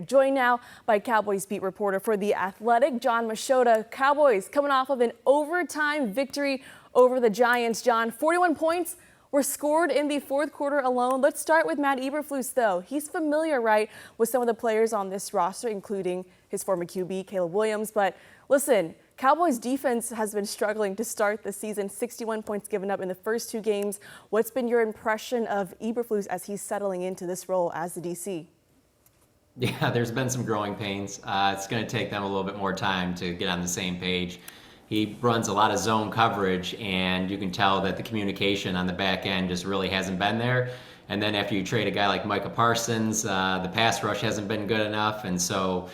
Joined now by Cowboys beat reporter for The Athletic, John Machota. Cowboys coming off of an overtime victory over the Giants. John, 41 points were scored in the fourth quarter alone. Let's start with Matt Eberflus, though. He's familiar, right, with some of the players on this roster, including his former QB, Caleb Williams. But listen, Cowboys defense has been struggling to start the season. 61 points given up in the first two games. What's been your impression of Eberflus as he's settling into this role as the DC? Yeah, there's been some growing pains. It's going to take them a little bit more time to get on the same page. He runs a lot of zone coverage, and you can tell that the communication on the back end just really hasn't been there. And then after you trade a guy like Micah Parsons, the pass rush hasn't been good enough. And so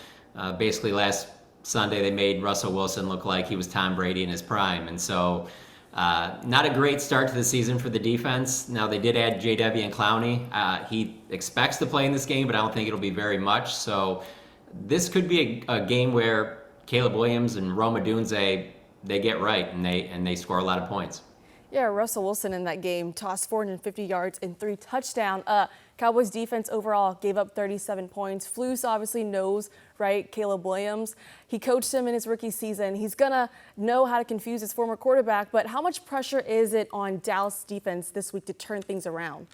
basically last Sunday they made Russell Wilson look like he was Tom Brady in his prime. And so not a great start to the season for the defense. Now they did add J.W. and Clowney. He expects to play in this game, but I don't think it'll be very much. So this could be a game where Caleb Williams and Rome Odunze, they get right and they score a lot of points. Yeah, Russell Wilson in that game tossed 450 yards and 3 touchdowns. Cowboys defense overall gave up 37 points. Flus obviously knows, right, Caleb Williams. He coached him in his rookie season. He's going to know how to confuse his former quarterback, but how much pressure is it on Dallas defense this week to turn things around?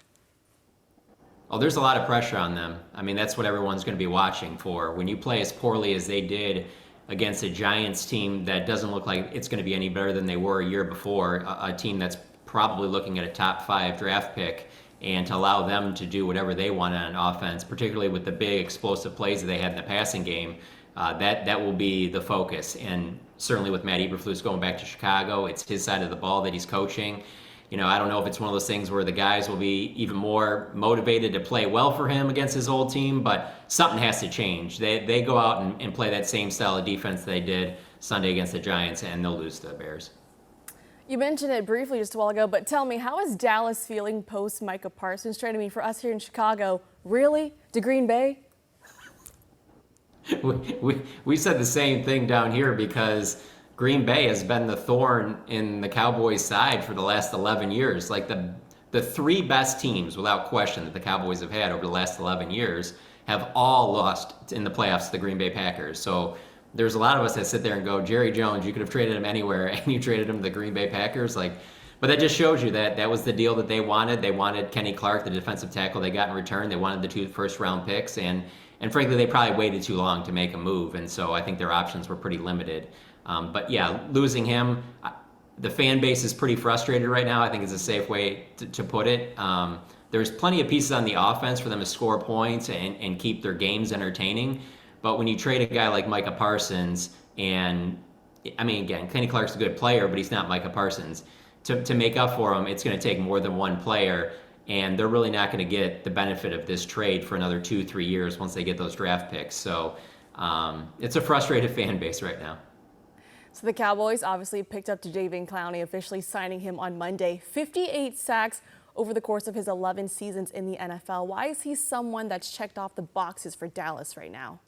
Oh, there's a lot of pressure on them. I mean, that's what everyone's going to be watching for. When you play as poorly as they did against a Giants team that doesn't look like it's going to be any better than they were a year before, a team that's probably looking at a top 5 draft pick, and to allow them to do whatever they want on offense, particularly with the big explosive plays that they had in the passing game, that will be the focus. And certainly with Matt Eberflus going back to Chicago, it's his side of the ball that he's coaching. You know, I don't know if it's one of those things where the guys will be even more motivated to play well for him against his old team, but something has to change. They go out and play that same style of defense they did Sunday against the Giants, and they'll lose to the Bears. You mentioned it briefly just a while ago, but tell me, how is Dallas feeling post Micah Parsons trade? I mean, for us here in Chicago, really? To Green Bay? We said the same thing down here because Green Bay has been the thorn in the Cowboys' side for the last 11 years. Like the 3 best teams, without question, that the Cowboys have had over the last 11 years have all lost in the playoffs to the Green Bay Packers. So there's a lot of us that sit there and go, Jerry Jones, you could have traded him anywhere, and you traded him to the Green Bay Packers. But that just shows you that was the deal that they wanted. They wanted Kenny Clark, the defensive tackle they got in return. They wanted the 2 first-round picks, and frankly, they probably waited too long to make a move, and so I think their options were pretty limited. But yeah, losing him, the fan base is pretty frustrated right now. I think is a safe way to put it. There's plenty of pieces on the offense for them to score points and keep their games entertaining. But when you trade a guy like Micah Parsons, and I mean, again, Kenny Clark's a good player, but he's not Micah Parsons. To make up for him, it's going to take more than one player, and they're really not going to get the benefit of this trade for another 2-3 years once they get those draft picks. So it's a frustrated fan base right now. So the Cowboys obviously picked up J.W. Clowney, officially signing him on Monday. 58 sacks over the course of his 11 seasons in the NFL. Why is he someone that's checked off the boxes for Dallas right now?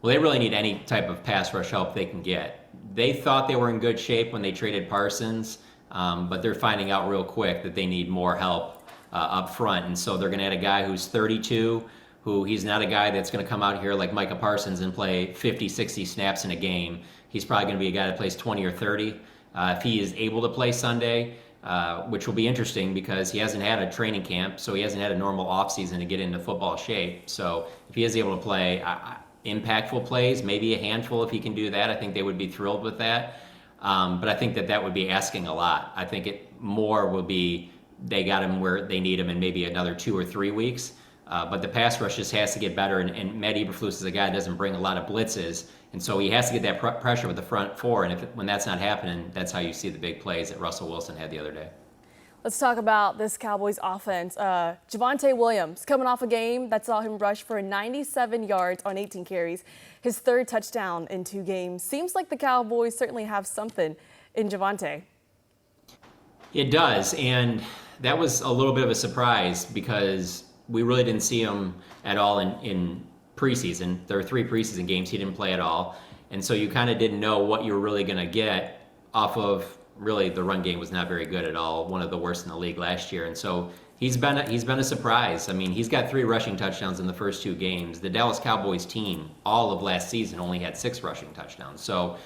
Well, they really need any type of pass rush help they can get. They thought they were in good shape when they traded Parsons, but they're finding out real quick that they need more help up front. And so they're going to add a guy who's 32, who he's not a guy that's going to come out here like Micah Parsons and play 50, 60 snaps in a game. He's probably going to be a guy that plays 20 or 30. If he is able to play Sunday, which will be interesting because he hasn't had a training camp, so he hasn't had a normal offseason to get into football shape. So if he is able to play impactful plays, maybe a handful if he can do that, I think they would be thrilled with that. But I think that would be asking a lot. I think it more will be they got him where they need him in maybe another 2 or 3 weeks. But the pass rush just has to get better, and Matt Eberflus is a guy that doesn't bring a lot of blitzes, and so he has to get that pressure with the front 4, and when that's not happening, that's how you see the big plays that Russell Wilson had the other day. Let's talk about this Cowboys offense. Javonte Williams coming off a game that saw him rush for 97 yards on 18 carries, his 3rd touchdown in 2 games. Seems like the Cowboys certainly have something in Javonte. It does, and that was a little bit of a surprise because we really didn't see him at all in preseason. There were 3 preseason games he didn't play at all, and so you kind of didn't know what you were really going to get off of. Really, the run game was not very good at all, one of the worst in the league last year. And so He's been a surprise. I mean, he's got 3 rushing touchdowns in the first 2 games. The Dallas Cowboys team, all of last season, only had 6 rushing touchdowns. So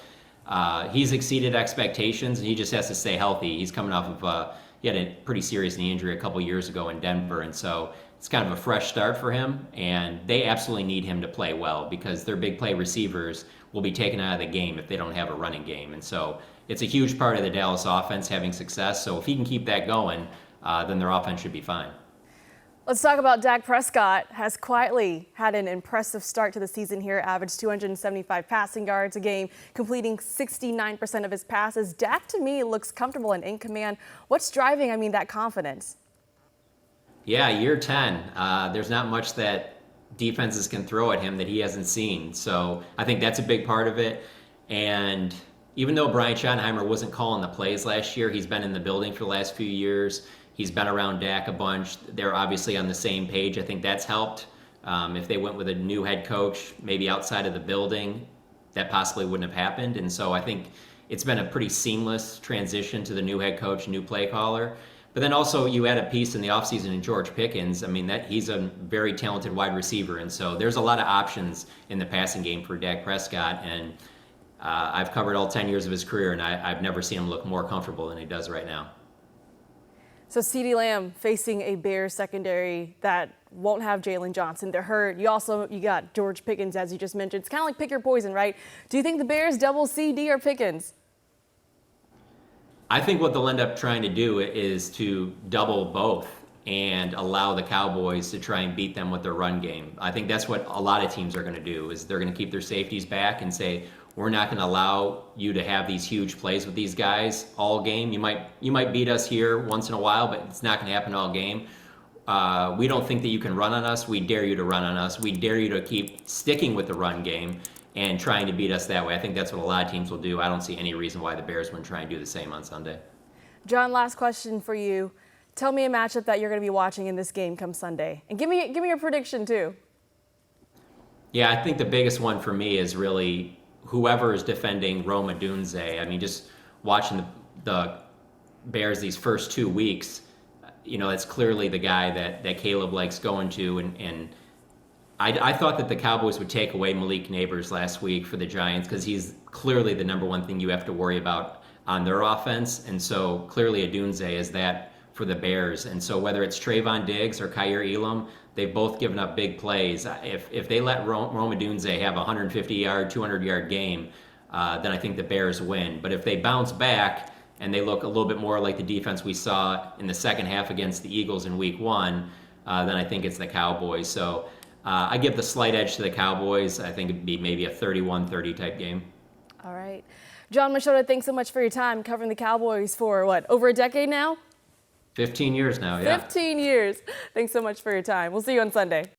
he's exceeded expectations, and he just has to stay healthy. He's coming off of he had a pretty serious knee injury a couple years ago in Denver, and so it's kind of a fresh start for him. And they absolutely need him to play well because their big play receivers will be taken out of the game if they don't have a running game. And so it's a huge part of the Dallas offense having success. So if he can keep that going, then their offense should be fine. Let's talk about Dak Prescott. Has quietly had an impressive start to the season here, averaged 275 passing yards a game, completing 69% of his passes. Dak, to me, looks comfortable and in command. What's driving, that confidence? Yeah, year 10. There's not much that defenses can throw at him that he hasn't seen. So I think that's a big part of it. And even though Brian Schottenheimer wasn't calling the plays last year, he's been in the building for the last few years. He's been around Dak a bunch. They're obviously on the same page. I think that's helped. If they went with a new head coach, maybe outside of the building, that possibly wouldn't have happened. And so I think it's been a pretty seamless transition to the new head coach, new play caller. But then also you add a piece in the offseason in George Pickens. That he's a very talented wide receiver. And so there's a lot of options in the passing game for Dak Prescott. And I've covered all 10 years of his career, and I've never seen him look more comfortable than he does right now. So CeeDee Lamb facing a Bears secondary that won't have Jalen Johnson. They're hurt. You got George Pickens, as you just mentioned. It's kind of like pick your poison, right? Do you think the Bears double CD or Pickens? I think what they'll end up trying to do is to double both and allow the Cowboys to try and beat them with their run game. I think that's what a lot of teams are going to do, is they're going to keep their safeties back and say, we're not going to allow you to have these huge plays with these guys all game. You might beat us here once in a while, but it's not going to happen all game. We don't think that you can run on us. We dare you to run on us. We dare you to keep sticking with the run game and trying to beat us that way. I think that's what a lot of teams will do. I don't see any reason why the Bears wouldn't try and do the same on Sunday. John, last question for you. Tell me a matchup that you're going to be watching in this game come Sunday. And give me your prediction, too. Yeah, I think the biggest one for me is really whoever is defending Rome Odunze. Just watching the Bears these first 2 weeks, that's clearly the guy that Caleb likes going to. And I thought that the Cowboys would take away Malik Neighbors last week for the Giants because he's clearly the number one thing you have to worry about on their offense. And so clearly Odunze is that for the Bears. And so whether it's Trayvon Diggs or Kaiir Elam, they've both given up big plays. If they let Rome Odunze have a 150-yard, 200-yard game, then I think the Bears win. But if they bounce back and they look a little bit more like the defense we saw in the second half against the Eagles in Week 1, then I think it's the Cowboys. So I give the slight edge to the Cowboys. I think it'd be maybe a 31-30 type game. All right. John Machota, thanks so much for your time covering the Cowboys for, over a decade now? 15 years now, yeah. 15 years. Thanks so much for your time. We'll see you on Sunday.